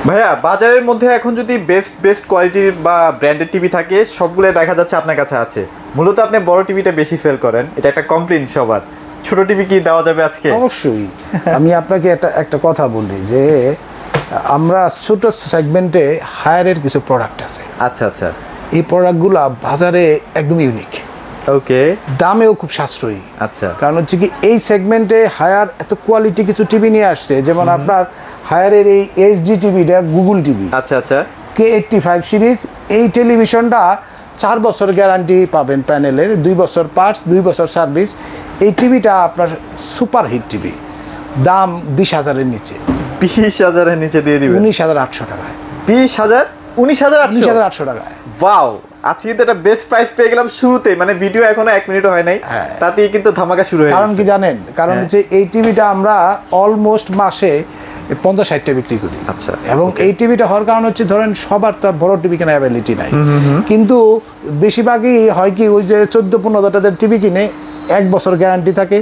ভাইয়া বাজারের মধ্যে এখন যদি বেস্ট কোয়ালিটির বা ব্র্যান্ডেড টিভি থাকে সবগুলো দেখা যাচ্ছে আপনার কাছে আছে, মূলত আপনি বড় টিভিটা বেশি সেল করেন, এটা একটা কমপ্লেইন সবার। ছোট টিভি কি দেওয়া যাবে আজকে? অবশ্যই। আমি আপনাকে একটা কথা বলি যে আমরা ছোট সেগমেন্টে হায়ারের কিছু প্রোডাক্ট আছে। আচ্ছা আচ্ছা। এই প্রোডাক্টগুলো বাজারে একদম ইউনিক, ওকে, দামেও খুব সাশ্রয়ী। আচ্ছা, কারণ হচ্ছে কি এই সেগমেন্টে হায়ার এত কোয়ালিটি কিছু টিভি নিয়ে আসছে, যেমন আপনার হায়ারের এই এইচডি টিভিটা গুগল টিভি, আচ্ছা আচ্ছা, K85 সিরিজ। এই টেলিভিশনটা 4 বছর গ্যারান্টি পাবেন প্যানেলের, 2 বছর পার্টস, 2 বছর সার্ভিস। এই টিভিটা আপনার সুপার হিট টিভি, দাম 20,000-এর নিচে, 20,000-এর নিচে দিয়ে দিবেন 19,800 টাকায়। 20,000, 19,800 টাকায়। ওয়াও, আজকে কিন্তু একটা বেস্ট প্রাইস পেয়ে গেলাম শুরুতে, মানে ভিডিও এখনো 1 মিনিটও হয় নাই, তাতেই কিন্তু ধামাকা শুরু হয়ে গেছে। কারণ কি জানেন, কারণ হচ্ছে এই টিভিটা আমরা অলমোস্ট মাসে 50-60টা বিক্রি করি। আচ্ছা, এবং এই টিভিটা হওয়ার কারণ হচ্ছে ধরেন সবার তো আর বড় টিভি কেনার অ্যাবিলিটি নাই, কিন্তু বেশিরভাগই হয় কি ওই যে 14-15,000 টিভি কিনে 1 বছর গ্যারান্টি থাকে,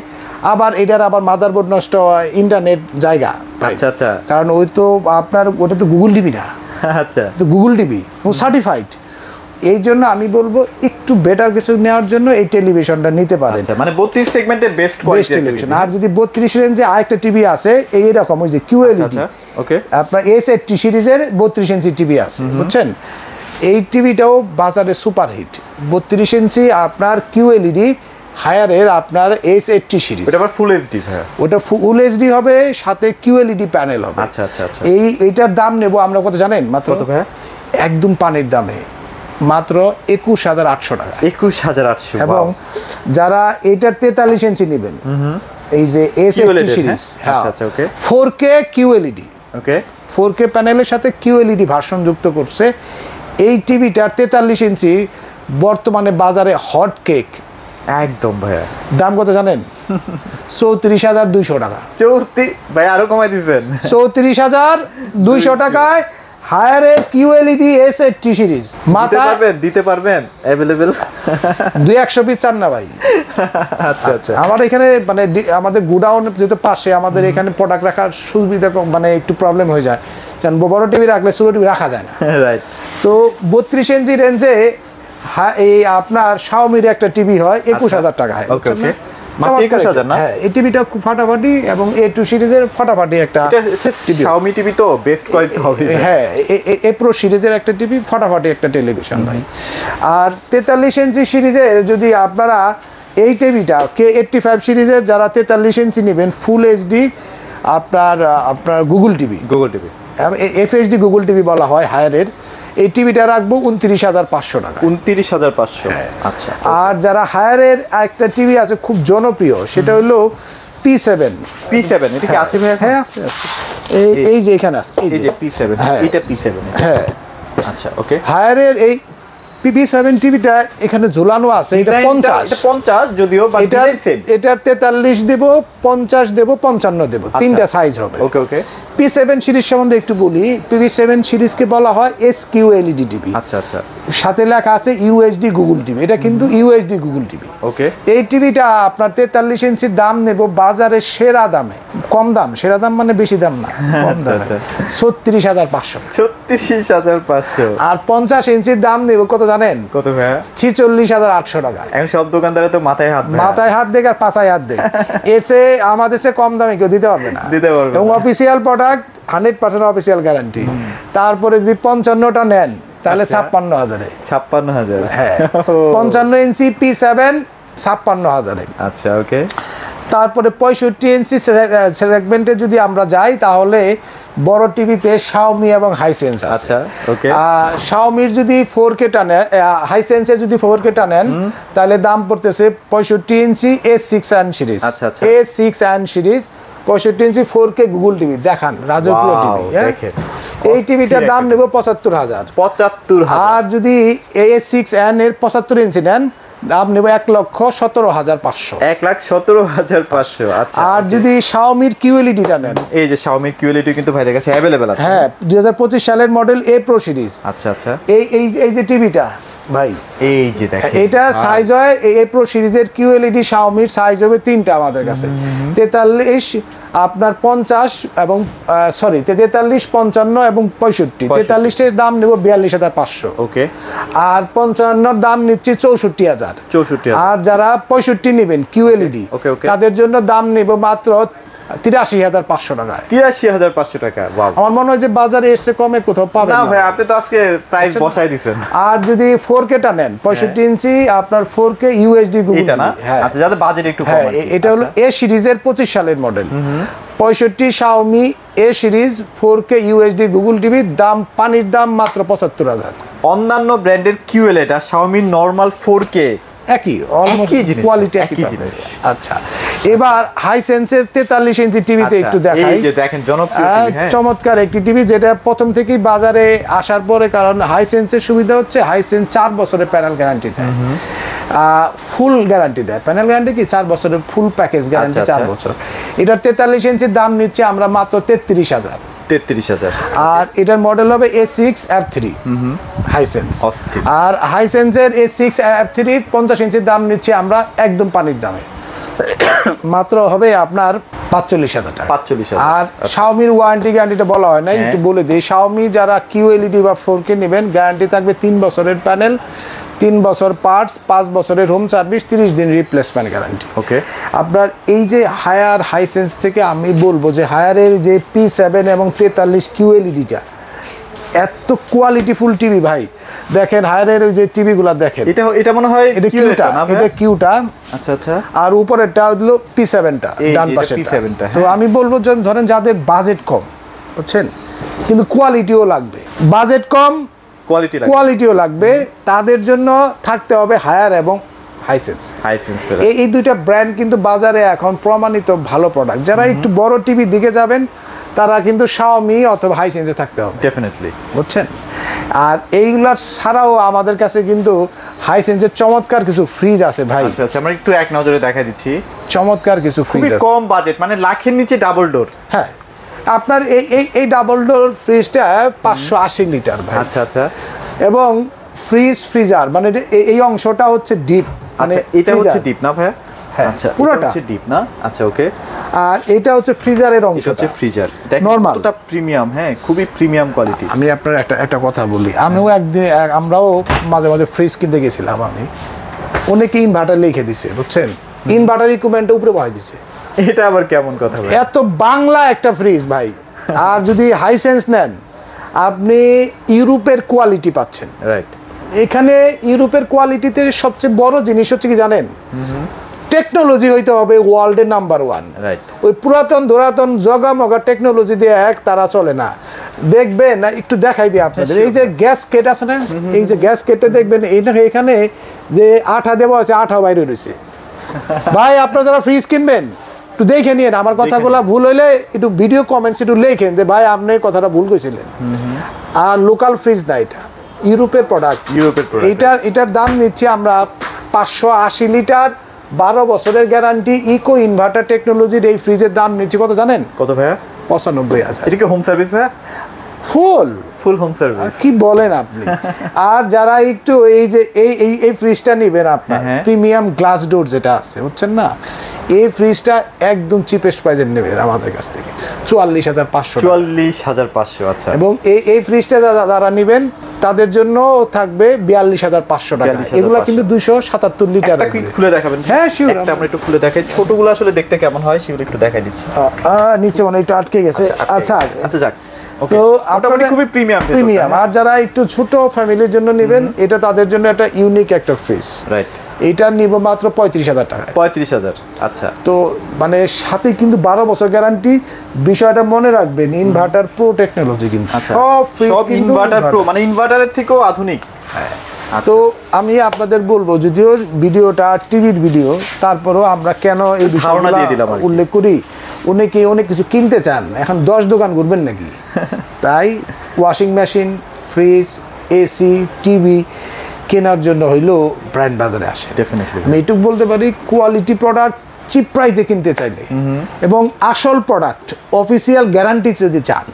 আবার এটার আবার মাদারবোর্ড নষ্ট হয়, ইন্টারনেট জায়গা। আচ্ছা আচ্ছা, কারণ ওই তো আপনার ওটা তো গুগল টিভি না, আচ্ছা, তো গুগল টিভি সার্টিফাইড। এই জন্য আমি বলবো একটু বেটার কিছু নেওয়ার জন্য এই টেলিভিশনটা নিতে পারেন। আচ্ছা, মানে 32 সেগমেন্টে বেস্ট কোয়ালিটি টেলিভিশন। আর যদি 32 রেঞ্জে আরেকটা টিভি আছে এইরকম, ওই যে QLED, ওকে, আপনার S80 সিরিজের 32 ইঞ্চি টিভি আছে, বুঝছেন? এই টিভিটাও বাজারে সুপার হিট। 32 ইঞ্চি আপনার QLED হায়ারের আপনার S80 সিরিজ, ওটা আবার ফুল এইচডি। হ্যাঁ, ওটা ফুল এইচডি হবে, সাথে QLED প্যানেল হবে। আচ্ছা আচ্ছা আচ্ছা। এইটার দাম নেব আমরা কত জানেন? মাত্র কত ভাই? একদম পানির দামে, মাত্র 21,800 টাকা। 21,800। এবং যারা এটার 43 ইঞ্চি নেবেন, এই যে S80 সিরিজ, আচ্ছা আচ্ছা, ওকে, 4K QLED, ওকে, 4K প্যানেলের সাথে QLED ভার্সন যুক্ত করছে। এই টিভিটার 43 ইঞ্চি বর্তমানে বাজারে হট কেক। একদম ভাইয়া, দাম কত জানেন? 34,200 টাকা। 34 ভাই, আরো কমাই দিবেন। 34,200 টাকায় হায়ারের QLED S80 সিরিজ। দিতে পারবেন अवेलेबल? 200 পিস চান না ভাই? আচ্ছা আচ্ছা, আমার এখানে মানে আমাদের গোডাউন যেহেতু পাশে, আমাদের এখানে প্রোডাক্ট রাখার সুবিধা মানে একটু প্রবলেম হয়ে যায়, কারণ বড় টিভি রাখলে ছোট টিভি রাখা যায় না। রাইট। তো 32 ইঞ্চি রেঞ্জে এই আপনার শাওমির একটা টিভি হয় 21,000 টাকায়। ওকে ওকে, মাত্র 21,000 না? হ্যাঁ, এই টিভিটা খুব ফাটাফাটি, এবং A2 সিরিজের ফাটাফাটি একটা শাওমি টিভি, তো বেস্ট কোয়ালিটি হবে। হ্যাঁ, A Pro সিরিজের একটা টিভি, ফাটাফাটি একটা টেলিভিশন ভাই। আর 43 ইঞ্চি সিরিজের যদি আপনারা এই টিভিটা K85 সিরিজের যারা 43 ইঞ্চি নেবেন ফুল এইচডি, আপনার Google TV, FHD Google TV বলা হয় হায়ারের, এই টিভিটা রাখবো 29,500 টাকা। 29,500। আচ্ছা। আর যারা হায়ারের একটা টিভি আছে খুব জনপ্রিয়, সেটা হলো P7। এটা কি আছে ভাই? হ্যাঁ আছে আছে, এই যে এখানে আছে, এই যে P7, এটা P7। হ্যাঁ, আচ্ছা, ওকে। হায়ারের এই P7 টিভিটা এখানে ঝুলানো আছে, এটা 50 যদিও, বাট ডিজাইন সেম। এটার 43 দেব, 50 দেব, 55 দেব, তিনটা সাইজ হবে। ওকে ওকে। P7 সিরিজ সম্বন্ধে একটু বলি। P7 সিরিজকে বলা হয় SQLED টিভি। আচ্ছা আচ্ছা, সাথে লেখা আছে UHD গুগল টিভি, এটা কিন্তু UHD গুগল টিভি। ওকে। এই টিভিটা আপনার 43 ইঞ্চির দাম নেব বাজারে সেরা দামে, কম দাম, সেরা দাম মানে বেশি দাম না, কম দামে, 36,500। 36,500। আর 50 ইঞ্চির দাম নেব কত জানেন? কত ভাই? 46,800 টাকা। এখন সব দোকানদারে তো মাথায় হাত দেখ আর পাছায় হাত দেখ, এর চেয়ে আমাদের চেয়ে কম দামে কেউ দিতে পারবে না। এবং অফিসিয়াল প্রোডাক্ট 100% অফিসিয়াল গ্যারান্টি। তারপরে যদি 55টা নেন তাহলে 56,000-এ। 56,000? হ্যাঁ, 55 ইঞ্চি P7 56,000-এ। আচ্ছা, ওকে। তারপরে 65 ইঞ্চি সেগমেন্টে যদি আমরা যাই, তাহলে বড় টিভিতে শাওমি এবং হাইসেন্স আছে। আচ্ছা, ওকে। শাওমির যদি 4K টানেন, হাইসেন্সের যদি 4K টানেন, তাহলে দাম পড়তেছে 65 ইঞ্চি A6N সিরিজ। আচ্ছা আচ্ছা, A6N সিরিজ 65 ইঞ্চি 4K গুগল টিভি, দেখান রাজকীয় টিভি। এই টিভিটার দাম নেব 75,000। 75,000। আর যদি A6N এর 75 ইঞ্চি নেন, দাম নেব 1,17,500। 1,17,500। আচ্ছা। আর যদি শাওমির QLED-টা নেন, এই যে শাওমির QLED কিন্তু ভাইদের কাছে अवेलेबल আছে। হ্যাঁ, 2025 সালের মডেল A Pro সিরিজ। আচ্ছা আচ্ছা, এই যে টিভিটা ভাই এই যে দেখেন এটার সাইজ হয় এই প্রো সিরিজের কিউএলইডি শাওমির সাইজ হবে 3টা আমাদের কাছে 43 আপনার 50 এবং সরি 43 55 এবং 65 43 এর দাম নেব 42500 ওকে আর 55 এর দাম নিচ্ছি 64000 64 আর যারা 65 নেবেন কিউএলইডি তাদের জন্য দাম নেব মাত্র 83500 টাকায় 83500 টাকা ওয়াও আমার মনে হয় যে বাজারে এসে কমে কোথাও পাবেন না ভাই আপনি তো আজকে প্রাইস বসাই দিবেন আর যদি 4K টা নেন 65 ইঞ্চি আপনার 4K ইউএসডি গুগল এটা না আচ্ছা যাদের বাজেট একটু কম আছে এটা হলো এ সিরিজের 25 সালের model 65 Xiaomi A series 4K UHD Google TV দাম পানির দাম মাত্র 75000 অন্যান্য ব্র্যান্ডের কিউএল এটা Xiaomi নরমাল 4K একই অলমোস্ট কোয়ালিটি একই জিনিস আচ্ছা এবার হাইসেন্সের 43 ইঞ্চি টিভিতে একটু দেখাই এই যে দেখেন জনপ্রিয় টিভি হ্যাঁ চমৎকার একটি টিভি যেটা প্রথম থেকেই বাজারে আসার পরে কারণ হাইসেন্সের সুবিধা হচ্ছে হাইসেন্স 4 বছরের প্যানেল গ্যারান্টি দেয় ফুল গ্যারান্টি দেয় প্যানেল গ্যারান্টি কি 4 বছরের ফুল প্যাকেজ গ্যারান্টি 4 বছর এটার 43 ইঞ্চির দাম নিচ্ছে আমরা মাত্র 33000 আর এটার মডেল হবে A6 F3 হাইসেন্স আর হাইসেন্সের A6 F3 50 ইঞ্চির দাম নিচ্ছে আমরা একদম পানির দামে মাত্র হবে আপনার 45000 টাকা 45000 আর Xiaomi-র ওয়ারেন্টি গ্যারান্টিটা বলা হয় না একটু বলে দেই Xiaomi যারা QLED বা 4K নেবেন গ্যারান্টি থাকবে 3 বছরের প্যানেল 3 বছর পার্টস 5 বছরের হোম সার্ভিস 30 দিন রিপ্লেসমেন্ট গ্যারান্টি ওকে আপনার এই যে হায়ার হাইসেন্স থেকে আমি বলবো যে হায়ারের যে P7 এবং 43 QLED-টা এত কোয়ালিটিফুল টিভি ভাই দেখেন হায়ারের ওই যে টিভিগুলো দেখেন এটা মনে হয় এটা কিউটা এটা কিউটা আচ্ছা আচ্ছা আর উপরেরটা হলো P7টা ডান পাশেরটা তো আমি বলবো যে ধরেন যাদের বাজেট কম বুঝছেন কিন্তু কোয়ালিটিও লাগবে বাজেট কম কোয়ালিটিও লাগবে তাদের জন্য থাকতে হবে হায়ার এবং হাইসেন্স এই দুইটা ব্র্যান্ড কিন্তু বাজারে এখন প্রমাণিত ভালো প্রোডাক্ট যারা একটু বড় টিভি দিকে যাবেন তারা কিন্তু Xiaomi অথবা হাইসেন্সে থাকতে হবে ডেফিনেটলি বুঝছেন আর এইগুলা ছাড়াও আমাদের কাছে কিন্তু হাইসেন্সের চমৎকার কিছু ফ্রিজ আছে ভাই আচ্ছা আচ্ছা আমরা একটু এক নজরে দেখাই দিচ্ছি চমৎকার কিছু ফ্রিজ আছে খুবই কম বাজেট মানে লাখের নিচে ডাবল ডোর হ্যাঁ আপনার এই ডাবল ডোর ফ্রিজটা 580 লিটার ভাই আচ্ছা আচ্ছা এবং ফ্রিজার মানে এই অংশটা হচ্ছে ডিপ মানে এটা হচ্ছে ডিপ না ভাই আচ্ছা পুরোটা হচ্ছে ডিপ না আচ্ছা ওকে আর এটা হচ্ছে ফ্রিজারের অংশ এটা হচ্ছে ফ্রিজার দেখেন কতটা প্রিমিয়াম হ্যাঁ খুবই প্রিমিয়াম কোয়ালিটি আমি আপনার একটা কথা বলি আমিও একদিন আমরাও মাঝে মাঝে ফ্রিজ কিনতে গেছিলাম আমি অনেকে ইনভার্টার লিখে দিছে বুঝছেন ইনভার্টার ইকুইপমেন্টটা উপরে বহাই দিছে এটা আবার কেমন কথা ভাই এত বাংলা একটা ফ্রিজ ভাই আর যদি হাইসেন্স নেন আপনি ইউরোপের কোয়ালিটি পাচ্ছেন রাইট এখানে ইউরোপের কোয়ালিটিতে সবচেয়ে বড় জিনিস হচ্ছে কি জানেন টেকনোলজি হইতে হবে ওয়ার্ল্ডের নাম্বার 1 রাইট ওই পুরাতন জগামগা টেকনোলজি দিয়ে তারা চলে না দেখবেন না একটু দেখাই দিই আপনাদের এই যে গ্যাস কেট আছে না এই যে গ্যাস কেটে দেখবেন এখানে যে আঠা দেওয়া আছে আঠা বাইরে রয়েছে ভাই আপনারা যারা ফ্রিজ কিনবেন একটু দেখে নিন আমার কথাগুলো ভুল হইলে একটু ভিডিও কমেন্টস একটু লেখেন যে ভাই আপনি কথাটা ভুল কইছিলেন আর লোকাল ফ্রিজ না এটা ইউরোপের প্রোডাক্ট এটার দাম নিচ্ছি আমরা 580 লিটার 12 বছরের গ্যারান্টি ইকো ইনভার্টার টেকনোলজির এই ফ্রিজের দাম নিচ্ছি কত জানেন কত ভাইয়া 95000 এটা কি হোম সার্ভিস ভাইয়া ফুল হোম সার্ভিস কি বলেন আপনি আর যারা একটু এই যে এই ফ্রিজটা নেবেন আপনার প্রিমিয়াম গ্লাস ডোর যেটা আছে বুঝছেন না এই ফ্রিজটা একদম চিপেস্ট প্রাইসে নেবেন আমাদের কাছ থেকে 44500 আচ্ছা এবং এই ফ্রিজটা যারা নেবেন তাদের জন্য থাকবে 42500 টাকা এগুলা কিন্তু 277 লিটার খুলে দেখাবেন হ্যাঁ শিওর একটা আমরা একটু খুলে দেখাই ছোটগুলো আসলে দেখতে কেমন হয় সেগুলো একটু দেখাই দিচ্ছি নিচে মানে একটু আটকে গেছে আচ্ছা যাক তো আপনাদের খুবই প্রিমিয়াম আর যারা একটু ছোট ফ্যামিলির জন্য নেবেন এটা তাদের জন্য একটা ইউনিক একটা ফ্রিজ রাইট এটা নিব মাত্র 35000 টাকা 35000 আচ্ছা তো মানে সাথে কিন্তু 12 বছর গ্যারান্টি বিষয়টা মনে রাখবেন ইনভার্টার প্রো টেকনোলজি কিন্তু সব ইনভার্টার প্রো মানে ইনভার্টারের থেকেও আধুনিক তো আমি আপনাদের বলবো যদিও ভিডিওটা টিভির ভিডিও তারপরেও আমরা কেন এই বিষয়টা উল্লেখ করি অনেকে অনেক কিছু কিনতে চান এখন 10 দোকান ঘুরবেন নাকি তাই washing machine fridge AC TV কেনার জন্য হইলো ব্র্যান্ড বাজারে আসে ডেফিনেটলি আমি এইটুকু বলতে পারি কোয়ালিটি প্রোডাক্ট চিপ প্রাইসে কিনতে চাইলে এবং আসল প্রোডাক্ট অফিসিয়াল গ্যারান্টি যদি চান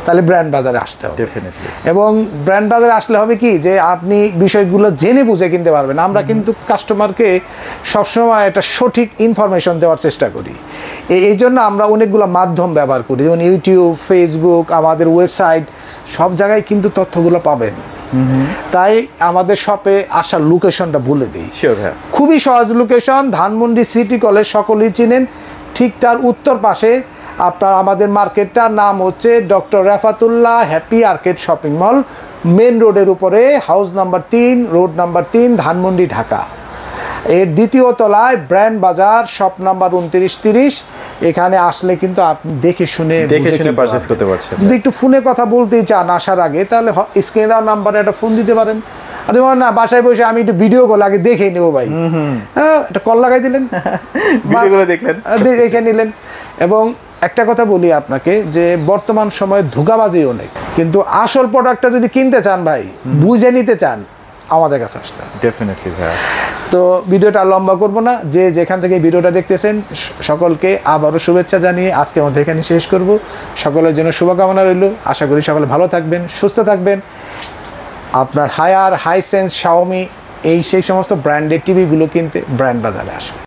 তাহলে ব্র্যান্ড বাজারে আসতে হবে ডেফিনেটলি। এবং ব্র্যান্ড বাজারে আসলে হবে কি যে আপনি বিষয়গুলো জেনে বুঝে কিনতে পারবেন। আমরা কিন্তু কাস্টমারকে সবসময় একটা সঠিক ইনফরমেশন দেওয়ার চেষ্টা করি। এই জন্য আমরা অনেকগুলো মাধ্যম ব্যবহার করি, যেমন ইউটিউব, ফেসবুক, আমাদের ওয়েবসাইট, সব জায়গায় কিন্তু তথ্যগুলো পাবেন। তাই আমাদের শপে আসার লোকেশনটা বলে দিই। শিওর হ্যাঁ। খুবই সহজ লোকেশন, ধানমন্ডি সিটি কলেজ সকলেই চিনেন, ঠিক তার উত্তর পাশে আপনার আমাদের মার্কেটটার নাম হচ্ছে doctor Rafatullah happy arcade shopping mall, main রোডের উপরে, house number 3, road number 3, Dhanmondi, Dhaka. এর দ্বিতীয় তলায় ব্র্যান্ড বাজার, শপ নাম্বার 2930। এখানে আসলে কিন্তু আপনি দেখে শুনে পারচেজ করতে পারছেন। যদি একটু ফোনে কথা বলতেই চান আসার আগে, তাহলে স্ক্রিনে দেওয়া নাম্বারে একটা ফোন দিতে পারেন। আর না বাসায় বসে আমি একটু ভিডিও কল আগে দেখে নেবো ভাই, হ্যাঁ একটা কল লাগাই দিলেন, দেখলেন, দেখে নিলেন। এবং একটা কথা বলি আপনাকে যে বর্তমান সময়ে ধোঁকাবাজি অনেক, কিন্তু আসল প্রোডাক্টটা যদি কিনতে চান ভাই, বুঝে নিতে চান, আমাদের কাছে আসতে হবে। ডেফিনেটলি ভাই। তো ভিডিওটা লম্বা করব না, যে যেখান থেকে ভিডিওটা দেখতেছেন সকলকে আবারও শুভেচ্ছা জানিয়ে আজকে আমাদের এখানে শেষ করব। সকলের জন্য শুভকামনা রইল। আশা করি সকলে ভালো থাকবেন, সুস্থ থাকবেন। আপনার হায়ার, হাইসেন্স, শাওমি, এই সেই সমস্ত ব্র্যান্ডের টিভিগুলো কিনতে ব্র্যান্ড বাজারে আসবে।